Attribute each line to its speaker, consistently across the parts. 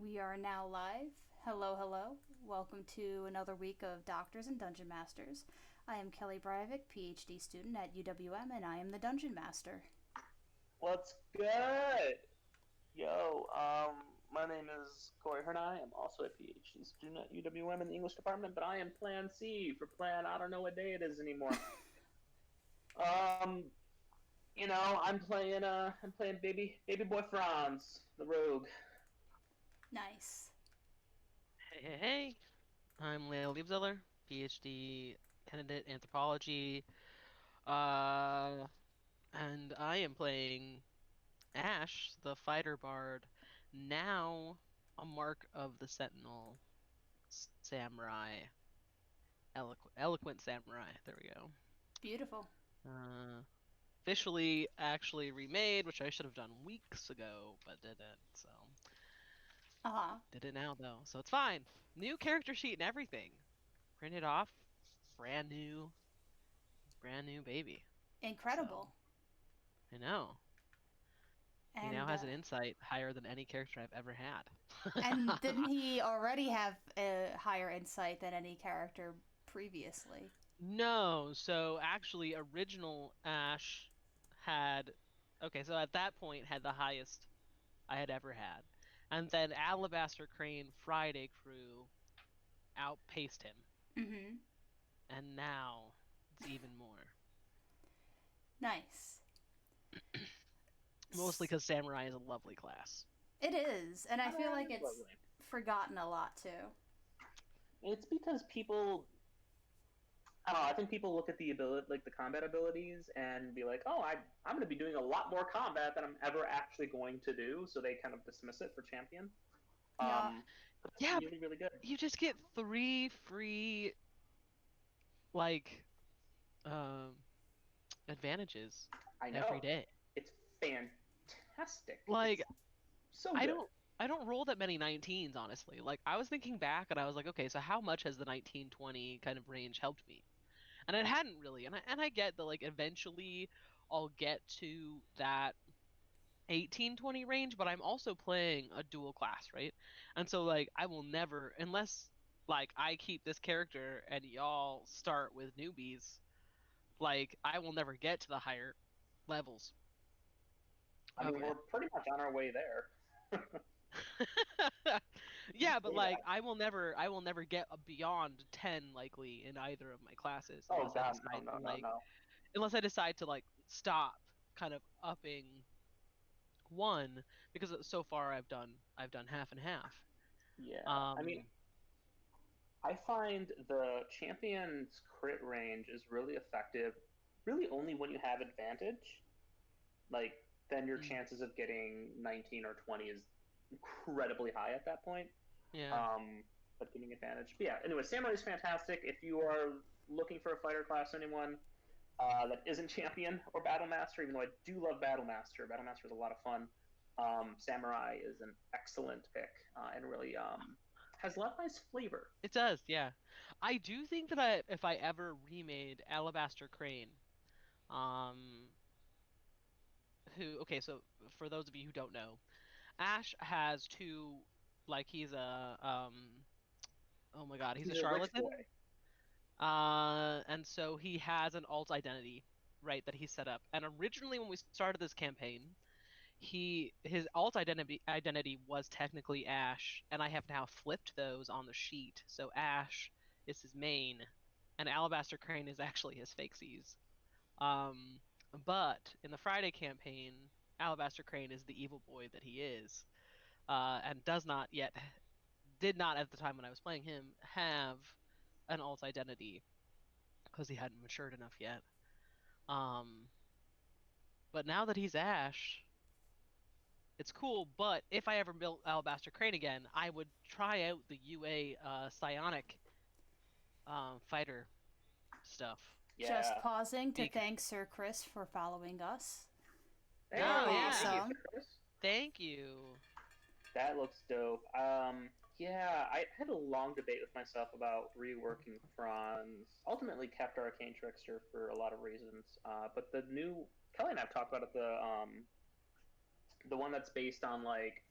Speaker 1: We are now live. Hello, hello. Welcome to another week of Doctors and Dungeon Masters. I am Kelly Breivik, PhD student at UWM, and I am the Dungeon Master.
Speaker 2: What's good? Yo, my name is Corey Hernai. I'm also a PhD student at UWM in the English department, but I am Plan C for Plan. I don't know what day it is anymore. Um, I'm playing baby boy Franz, the rogue.
Speaker 1: Nice.
Speaker 3: Hey. I'm Leo Liebzeller, PhD candidate anthropology, uh, and I am playing Ash, the fighter bard, now a mark of the Sentinel samurai, eloquent samurai. There we go.
Speaker 1: Beautiful.
Speaker 3: Uh, Officially, actually remade, which I should have done weeks ago, but didn't. So
Speaker 1: Uh huh.
Speaker 3: did it now though, so it's fine. New character sheet and everything, printed off, brand new. Brand new baby. So,
Speaker 1: Incredible.
Speaker 3: I know. He now
Speaker 1: And
Speaker 3: has an insight higher than any character I've ever had.
Speaker 1: and didn't he already have a higher insight than any character previously?
Speaker 3: No, so actually original Ash had okay, so at that point had the highest I had ever had. And then Alabaster Crane Friday Crew outpaced him.
Speaker 1: Mm-hmm.
Speaker 3: And now it's even more.
Speaker 1: Nice.
Speaker 3: Mostly because Samurai is a lovely class.
Speaker 1: It is, and I feel like
Speaker 2: It's
Speaker 1: it's
Speaker 2: lovely.
Speaker 1: forgotten a lot too.
Speaker 2: It's because people, I don't know. I think people look at the ability, like the combat abilities, and be like, "Oh, I'm going to be doing a lot more combat than I'm ever actually going to do," so they kind of dismiss it for champion.
Speaker 1: Yeah.
Speaker 2: But it's
Speaker 3: Yeah, but
Speaker 2: really, really good.
Speaker 3: you just get 3 free like um advantages
Speaker 2: I
Speaker 3: every
Speaker 2: know.
Speaker 3: day.
Speaker 2: It's fantastic.
Speaker 3: Like
Speaker 2: It's so
Speaker 3: I
Speaker 2: good.
Speaker 3: don't I don't roll that many 19s honestly. Like I was thinking back and I was like, okay, so how much has the 19-20 kind of range helped me? And it hadn't really. And I get that like eventually I'll get to that 18-20 range, but I'm also playing a dual class, right? And so like I will never unless like I keep this character and y'all start with newbies, like I will never get to the higher levels
Speaker 2: I
Speaker 3: of
Speaker 2: mean,
Speaker 3: it.
Speaker 2: we're pretty much on our way there.
Speaker 3: Yeah, but
Speaker 2: Way
Speaker 3: like
Speaker 2: back.
Speaker 3: I will never get a beyond 10 likely in either of my classes
Speaker 2: Oh God, no, no, no, no.
Speaker 3: unless I decide to like stop kind of upping one because so far I've done half and half.
Speaker 2: Yeah, I mean,
Speaker 3: Um
Speaker 2: I find the champion's crit range is really effective, really only when you have advantage. Like, then your
Speaker 3: mm,
Speaker 2: chances of getting 19 or 20 is incredibly high at that point.
Speaker 3: yeah.
Speaker 2: But getting advantage. But yeah, anyway, Samurai is fantastic. If you are looking for a fighter class, anyone that isn't champion or battle master, even though I do love battle master. Battle master is a lot of fun. Samurai is an excellent pick and really has a lot of nice flavor.
Speaker 3: It does, yeah. I do think that if I ever remade Alabaster Crane, um who okay, so for those of you who don't know, Ash has two like he's a oh my God, he's a
Speaker 2: He's a rich
Speaker 3: charlatan.
Speaker 2: boy.
Speaker 3: And so he has an alt identity, right, that he set up. And originally, when we started this campaign, his alt identity was technically Ash, and I have now flipped those on the sheet. So Ash is his main, and Alabaster Crane is actually his fakesies. Um, but in the Friday campaign, Alabaster Crane is the evil boy that he is, and did not at the time when I was playing him have an alt identity because he hadn't matured enough yet. Um, but now that he's Ash, it's cool. But if I ever built Alabaster Crane again, I would try out the UA Psionic fighter stuff.
Speaker 1: Just
Speaker 2: Yeah.
Speaker 1: pausing to
Speaker 3: Be-
Speaker 1: thank Sir Chris for following us. You're
Speaker 3: oh
Speaker 2: Hey, thank
Speaker 3: yeah,
Speaker 2: you,
Speaker 1: awesome.
Speaker 2: Chris.
Speaker 3: thank you.
Speaker 2: That looks dope. Yeah, I had a long debate with myself about reworking Franz. Ultimately, kept Arcane Trickster for a lot of reasons. But the new Kelly and I've talked about it. The one that's based on like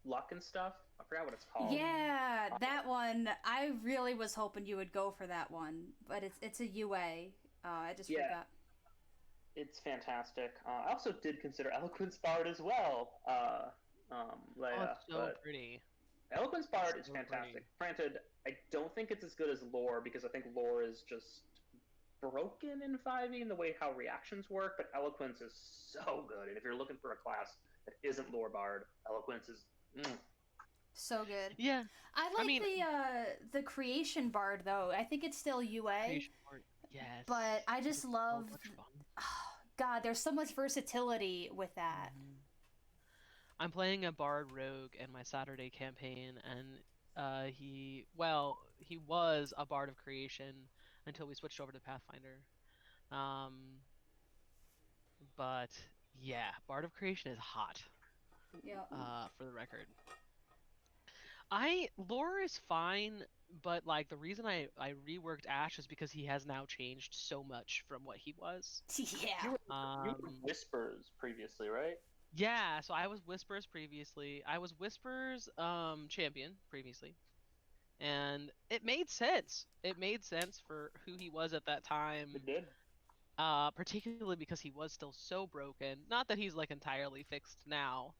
Speaker 2: luck and stuff. I forgot what it's called.
Speaker 1: Yeah, that one. I really was hoping you would go for that one, but it's a UA. I just forgot.
Speaker 2: It's fantastic. I also did consider Eloquence Bard as well,
Speaker 3: Oh,
Speaker 2: Leia,
Speaker 3: it's so
Speaker 2: but
Speaker 3: pretty.
Speaker 2: Eloquence Bard is
Speaker 3: So
Speaker 2: fantastic.
Speaker 3: pretty.
Speaker 2: Granted, I don't think it's as good as lore because I think lore is just broken in 5e in the way how reactions work, but Eloquence is so good. And if you're looking for a class that isn't lore bard, Eloquence is
Speaker 1: So good.
Speaker 3: Yeah.
Speaker 1: I
Speaker 3: I
Speaker 1: like
Speaker 3: mean,
Speaker 1: the creation bard though. I think it's still UA,
Speaker 3: creation art, yes.
Speaker 1: but I just
Speaker 3: It's
Speaker 1: love.
Speaker 3: so much fun.
Speaker 1: God, there's so much versatility with that.
Speaker 3: Mhm. I'm playing a bard rogue in my Saturday campaign, and he was a bard of creation until we switched over to Pathfinder. Um, but yeah, bard of creation is hot.
Speaker 1: Yeah.
Speaker 3: For the record, I lore is fine, but like the reason I reworked Ash is because he has now changed so much from what he was.
Speaker 1: Yeah.
Speaker 2: you were Whispers previously, right?
Speaker 3: Yeah, so I was Whispers previously. I was Whispers champion previously. And it made sense. It made sense for who he was at that time.
Speaker 2: It did.
Speaker 3: Particularly because he was still so broken. Not that he's like entirely fixed now,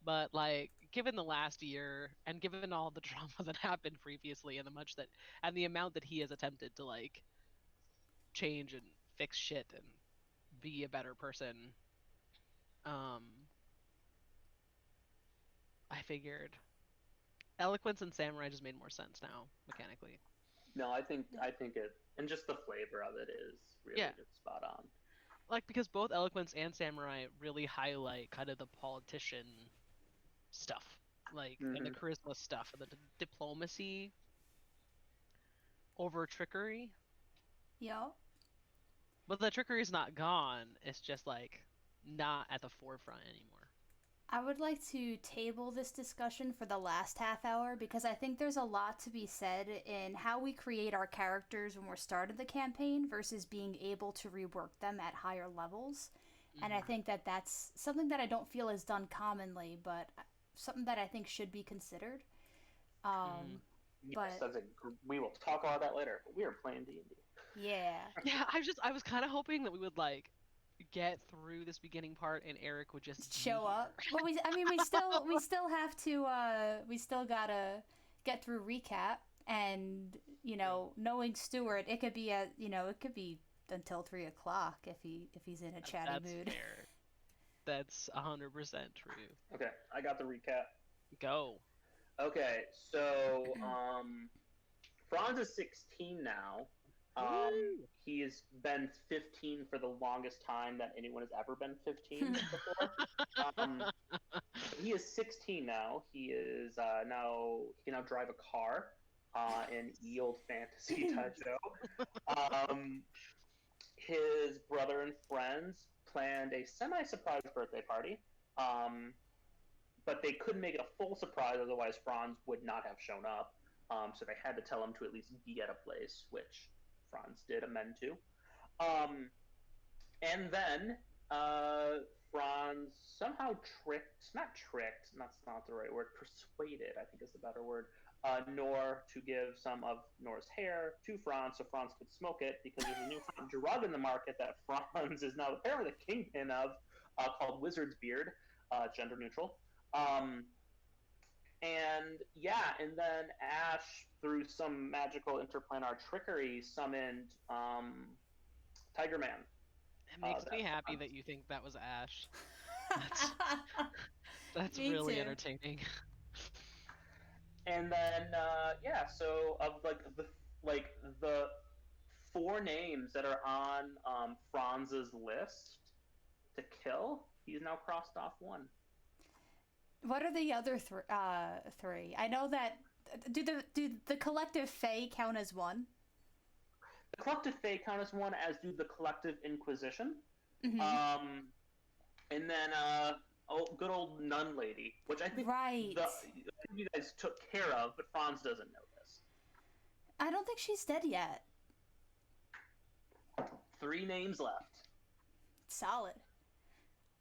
Speaker 3: but like given the last year and given all the drama that happened previously and the amount that he has attempted to like change and fix shit and be a better person, um I figured Eloquence and Samurai just made more sense now mechanically.
Speaker 2: No, I think it, and just the flavor of it is really
Speaker 3: Yeah,
Speaker 2: just spot on.
Speaker 3: like because both Eloquence and Samurai really highlight kind of the politician stuff, like and the charisma stuff and the diplomacy over trickery.
Speaker 1: Yeah.
Speaker 3: But the trickery is not gone. It's just like not at the forefront anymore.
Speaker 1: I would like to table this discussion for the last half hour because I think there's a lot to be said in how we create our characters when we're starting the campaign versus being able to rework them at higher levels. And I think that that's something that I don't feel is done commonly, but something that I think should be considered.
Speaker 2: Yes, we will talk about that later. But we are playing D&D.
Speaker 1: Yeah.
Speaker 3: Yeah, I was kind of hoping that we would like get through this beginning part and Eric would just
Speaker 1: show up. Well, we still have to we still gotta get through recap, and knowing Stuart, it could be until 3 o'clock if he's in a chatty
Speaker 3: That's
Speaker 1: mood.
Speaker 3: fair. That's 100% true.
Speaker 2: Okay, I got the recap.
Speaker 3: Go.
Speaker 2: Okay, so Franz is 16 now. He has been 15 for the longest time that anyone has ever been 15 before. He is 16 now. He is he can now drive a car in ye old fantasy type show. His brother and friends planned a semi-surprise birthday party, but they couldn't make it a full surprise, otherwise Franz would not have shown up. So they had to tell him to at least be at a place, which Franz did amend to. And then Franz somehow that's not the right word, persuaded, I think is the better word, Nor to give some of Nor's hair to Franz so Franz could smoke it, because there's a new drug in the market that Franz is now apparently the kingpin of, called Wizard's Beard, gender neutral. And then Ash, through some magical interplanar trickery, summoned Tiger Man.
Speaker 3: It makes me happy that you think that was Ash. That's
Speaker 1: Me
Speaker 3: really
Speaker 1: too.
Speaker 3: entertaining.
Speaker 2: And then so of the 4 names that are on Franz's list to kill, he's now crossed off 1.
Speaker 1: What are the other 3? I know that do the collective Fae count as 1?
Speaker 2: The collective Fae count as 1, as do the collective Inquisition.
Speaker 1: Mm-hmm.
Speaker 2: And then good old Nun Lady, which I think you guys took care of, but Franz doesn't know this.
Speaker 1: I don't think she's dead yet.
Speaker 2: 3 names left.
Speaker 1: Solid.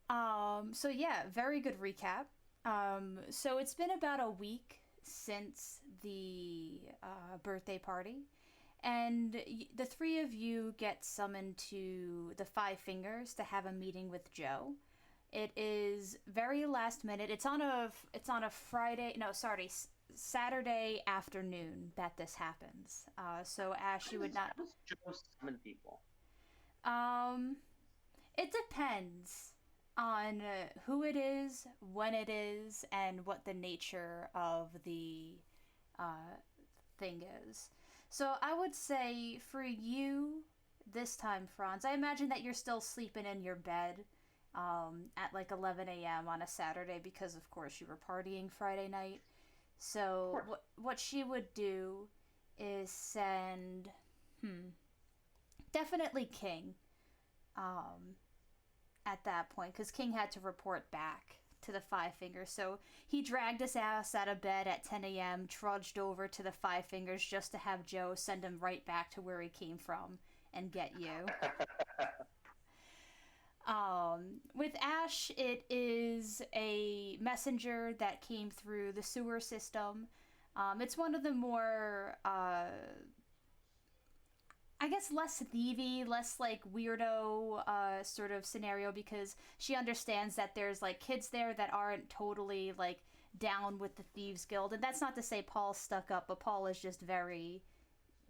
Speaker 1: So yeah, very good recap. So it's been about a week since the birthday party, and the three of you get summoned to the Five Fingers to have a meeting with Joe. It is very last minute. It's on a Friday. No, sorry, Saturday afternoon that this happens. So Ash, you would not.
Speaker 2: How does Joe summon people?
Speaker 1: Um, it depends on who it is, when it is, and what the nature of the uh, thing is. So I would say for you this time, Franz, I imagine that you're still sleeping in your bed at like 11 a.m. on a Saturday because, of course, you were partying Friday night. So what she would do is send, definitely King, um, at that point because King had to report back to the Five Fingers. So he dragged his ass out of bed at 10 a.m., trudged over to the Five Fingers just to have Joe send him right back to where he came from and get you. With Ash, it is a messenger that came through the sewer system. It's one of the more I guess less thievy, less like weirdo sort of scenario because she understands that there's like kids there that aren't totally like down with the Thieves Guild. And that's not to say Paul's stuck up, but Paul is just very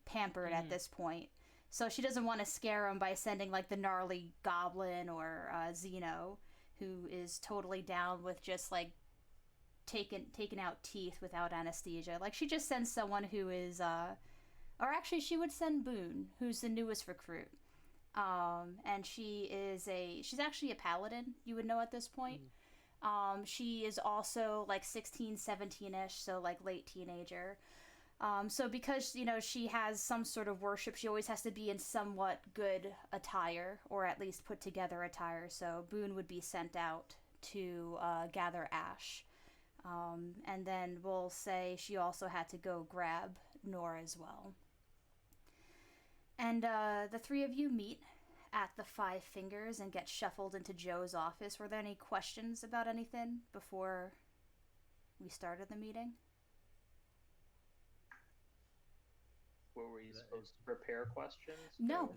Speaker 1: pampered at this point. So she doesn't want to scare him by sending like the gnarly goblin or Zeno, who is totally down with just like taking out teeth without anesthesia. Like she just sends someone who is or actually, she would send Boone, who's the newest recruit. And she's actually a paladin, you would know at this point. She is also like 16, 17-ish, so like late teenager. So because, she has some sort of worship, she always has to be in somewhat good attire, or at least put together attire. So Boone would be sent out to gather ash. And then we'll say she also had to go grab Nora as well. And the three of you meet at the Five Fingers and get shuffled into Joe's office. Were there any questions about anything before we started the meeting?
Speaker 2: Were we supposed to prepare questions?
Speaker 1: No,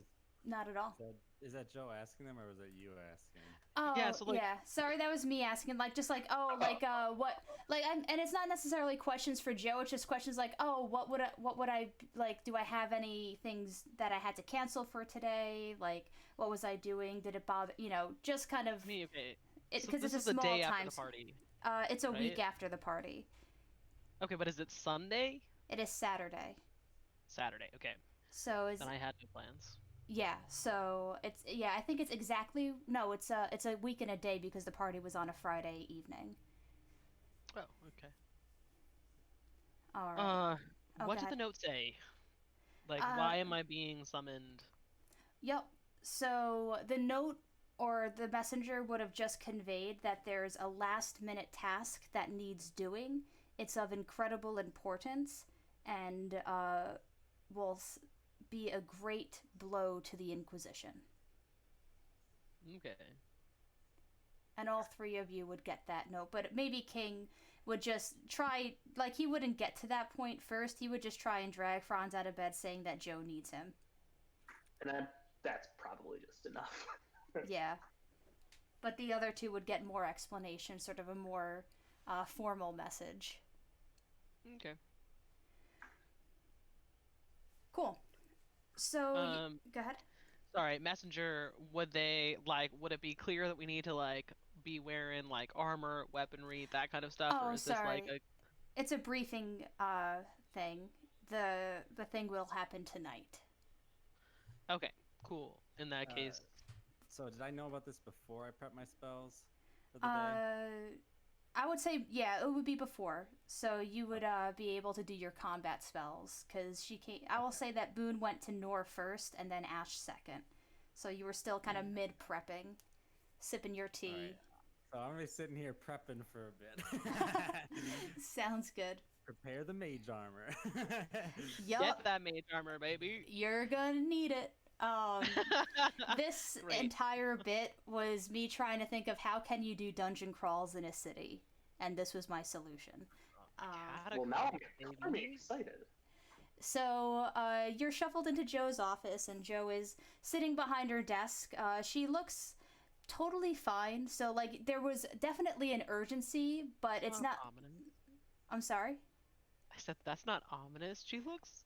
Speaker 1: not at all.
Speaker 4: Is that Joe asking them, or was that you asking?
Speaker 1: Oh,
Speaker 3: Yeah, so, like-
Speaker 1: yeah. Sorry, that was me asking. Like, just like, what? Like, and it's not necessarily questions for Joe. It's just questions like, what would I like? Do I have any things that I had to cancel for today? Like, what was I doing? Did it bother? Just kind of.
Speaker 3: Me, okay.
Speaker 1: Because
Speaker 3: this
Speaker 1: it's
Speaker 3: is
Speaker 1: a
Speaker 3: the
Speaker 1: small
Speaker 3: day
Speaker 1: time.
Speaker 3: after the party.
Speaker 1: It's a week
Speaker 3: right?
Speaker 1: after the party.
Speaker 3: Okay, but is it Sunday?
Speaker 1: It is Saturday.
Speaker 3: Saturday, okay.
Speaker 1: So is
Speaker 3: Then I had no plans.
Speaker 1: yeah. So I think it's exactly no. It's a week and a day because the party was on a Friday evening.
Speaker 3: Oh, okay.
Speaker 1: All right.
Speaker 3: What
Speaker 1: go
Speaker 3: did the
Speaker 1: ahead.
Speaker 3: note say? Like, why am I being summoned?
Speaker 1: Yep. So the note or the messenger would have just conveyed that there's a last minute task that needs doing. It's of incredible importance and will be a great blow to the Inquisition.
Speaker 3: Okay.
Speaker 1: And all three of you would get that note, but maybe King would just try, like he wouldn't get to that point first. He would just try and drag Franz out of bed saying that Joe needs him.
Speaker 2: And that's probably just enough.
Speaker 1: Yeah. But the other two would get more explanation, sort of a more formal message.
Speaker 3: Okay.
Speaker 1: Cool. So, go ahead.
Speaker 3: Sorry, messenger, would it be clear that we need to, like, be wearing, like, armor, weaponry, that kind of stuff?
Speaker 1: Oh,
Speaker 3: or is
Speaker 1: sorry.
Speaker 3: this, like,
Speaker 1: It's a briefing thing. The thing will happen tonight.
Speaker 3: Okay, cool. In that case...
Speaker 4: So did I know about this before I prep my spells for the day?
Speaker 1: I would say, yeah, it would be before. So you would be able to do your combat spells, because she came. I will say that Boone went to Nor first, and then Ash second. So you were still kind of mid-prepping, sipping your tea.
Speaker 4: Right. So I'm going to be sitting here prepping for a bit.
Speaker 1: Sounds good.
Speaker 4: Prepare the mage armor.
Speaker 1: Yup.
Speaker 3: Get that mage armor, baby!
Speaker 1: You're gonna need it. This
Speaker 3: Great.
Speaker 1: entire bit was me trying to think of how can you do dungeon crawls in a city. and this was my solution.
Speaker 2: Well, now I'm
Speaker 3: baby.
Speaker 2: excited.
Speaker 1: So you're shuffled into Joe's office, and Joe is sitting behind her desk. She looks totally fine. So like there was definitely an urgency, but it's not.
Speaker 3: Ominous.
Speaker 1: I'm sorry.
Speaker 3: I said that's not ominous. She looks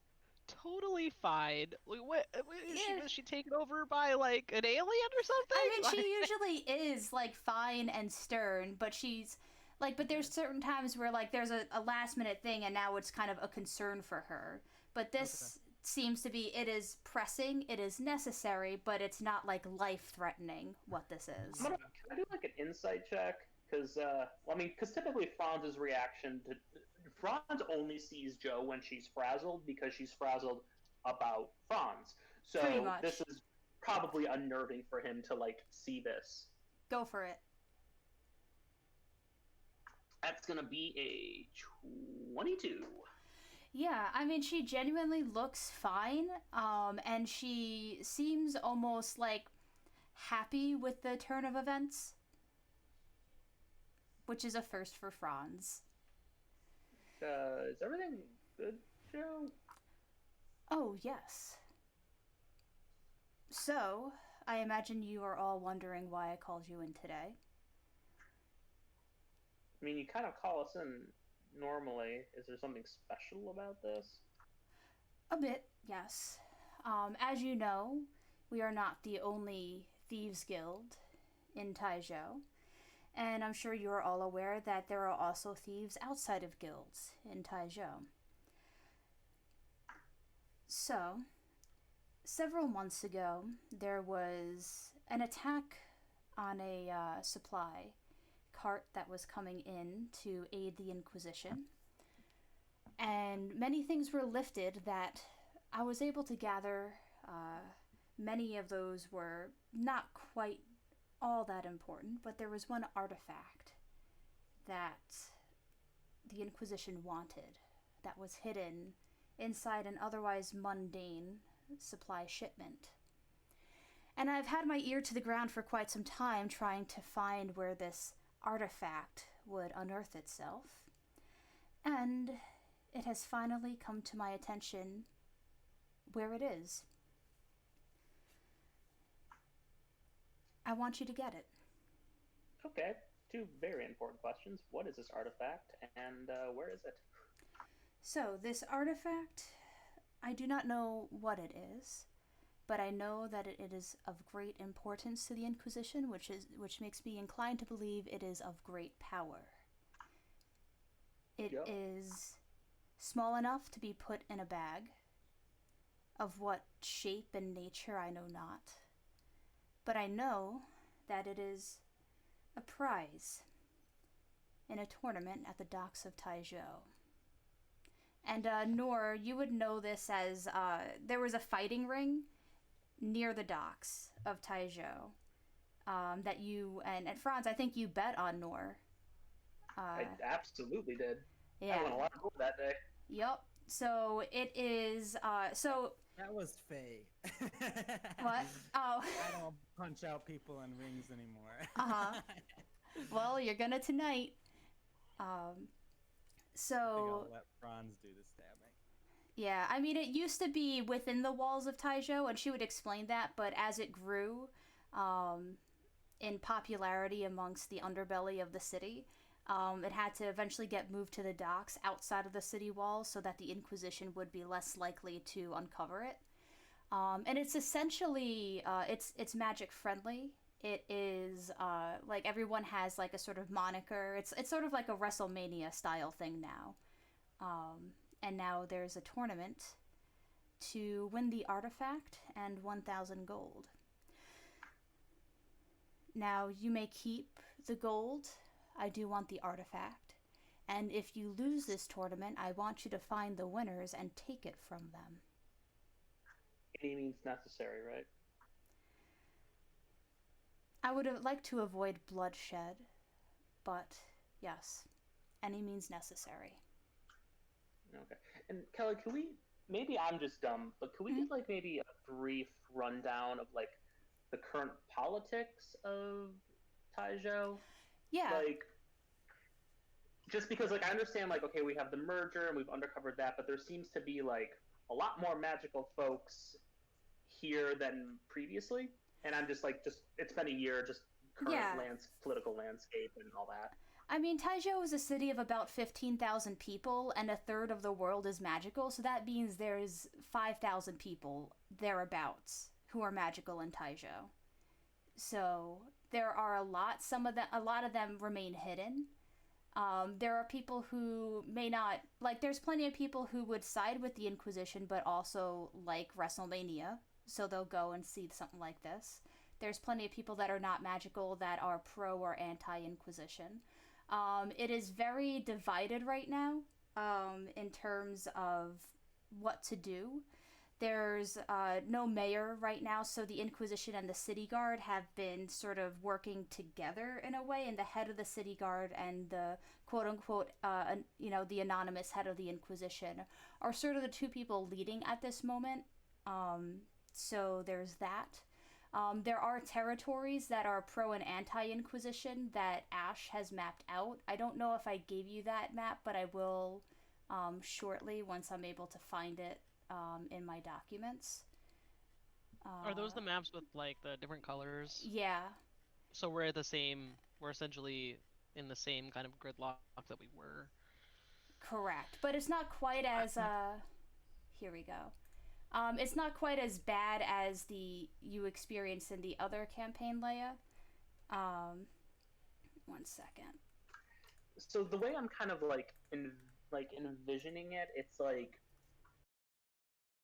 Speaker 3: totally fine. Like, what is she?
Speaker 1: Yeah.
Speaker 3: Was she taken over by like an alien or something?
Speaker 1: I mean,
Speaker 3: Like-
Speaker 1: she usually is like fine and stern, but she's like, but there's certain times where like there's a last minute thing, and now it's kind of a concern for her. But this seems to be, it is pressing, it is necessary, but it's not like life threatening what this is.
Speaker 2: Can I do like an insight check? Because typically Franz's reaction to Franz only sees Joe when she's frazzled because she's frazzled about Franz.
Speaker 1: Pretty
Speaker 2: So
Speaker 1: much.
Speaker 2: this is probably unnerving for him to like see this.
Speaker 1: Go for it.
Speaker 2: That's gonna be a 22.
Speaker 1: Yeah, I mean, she genuinely looks fine, and she seems almost like happy with the turn of events, which is a first for Franz.
Speaker 2: Is everything good, Joe?
Speaker 1: Oh, yes. So, I imagine you are all wondering why I called you in today.
Speaker 2: I mean, you kind of call us in normally. Is there something special about this?
Speaker 1: A bit, yes. As you know, we are not the only Thieves Guild in Taizhou, and I'm sure you are all aware that there are also thieves outside of guilds in Taizhou. So, several months ago, there was an attack on a supply cart that was coming in to aid the Inquisition, and many things were lifted that I was able to gather. Many of those were not quite all that important, but there was one artifact that the Inquisition wanted that was hidden inside an otherwise mundane supply shipment. And I've had my ear to the ground for quite some time trying to find where this artifact would unearth itself. And it has finally come to my attention where it is. I want you to get it.
Speaker 2: Okay, two very important questions. What is this artifact, and where is it?
Speaker 1: So, this artifact, I do not know what it is, but I know that it is of great importance to the Inquisition, which makes me inclined to believe it is of great power. It is small enough to be put in a bag. Of what shape and nature I know not. But I know that it is a prize in a tournament at the docks of Taizhou. And Noor, you would know this as there was a fighting ring near the docks of Taizhou that you and Franz, I think you bet on Noor.
Speaker 2: I absolutely did.
Speaker 1: Yeah.
Speaker 2: I won a lot of gold that day.
Speaker 1: Yep. So it is. So
Speaker 4: That was Faye.
Speaker 1: what? Oh.
Speaker 4: I don't punch out people in rings anymore.
Speaker 1: Uh-huh. Well, you're gonna tonight.
Speaker 4: I think
Speaker 1: So
Speaker 4: I'll let Franz do the stabbing.
Speaker 1: yeah, I mean, it used to be within the walls of Taizhou, and she would explain that. But as it grew, in popularity amongst the underbelly of the city, it had to eventually get moved to the docks outside of the city walls so that the Inquisition would be less likely to uncover it. And it's essentially it's magic friendly. It is like everyone has like a sort of moniker. It's sort of like a WrestleMania style thing now. And now there's a tournament to win the artifact and 1,000 gold. Now you may keep the gold. I do want the artifact. And if you lose this tournament, I want you to find the winners and take it from them.
Speaker 2: Any means necessary, right?
Speaker 1: I would have liked to avoid bloodshed, but yes, any means necessary.
Speaker 2: Okay. And Kelly, can we? Maybe I'm just dumb, but could we get like maybe a brief rundown of like the current politics of Taizhou?
Speaker 1: Yeah.
Speaker 2: Like, just because like I understand like okay we have the merger and we've undercovered that, but there seems to be like a lot more magical folks here than previously, and I'm just like just it's been a year, just current
Speaker 1: Yeah.
Speaker 2: political landscape and all that.
Speaker 1: I mean, Taizhou is a city of about 15,000 people, and a third of the world is magical, so that means there's 5,000 people thereabouts who are magical in Taizhou. So there are a lot of them remain hidden. There are people who may not, like, there's plenty of people who would side with the Inquisition, but also like WrestleMania, so they'll go and see something like this. There's plenty of people that are not magical that are pro or anti Inquisition. It is very divided right now in terms of what to do. There's no mayor right now, so the Inquisition and the City Guard have been sort of working together in a way, and the head of the City Guard and the quote unquote, the anonymous head of the Inquisition are sort of the two people leading at this moment. So there's that. There are territories that are pro and anti-Inquisition that Ash has mapped out. I don't know if I gave you that map, but I will shortly once I'm able to find it in my documents.
Speaker 3: Are those the maps with like the different colors?
Speaker 1: Yeah.
Speaker 3: So we're essentially in the same kind of gridlock that we were.
Speaker 1: Correct. But it's not quite as here we go. It's not quite as bad as you experienced in the other campaign, Leia. 1 second.
Speaker 2: So the way I'm kind of like envisioning it, it's like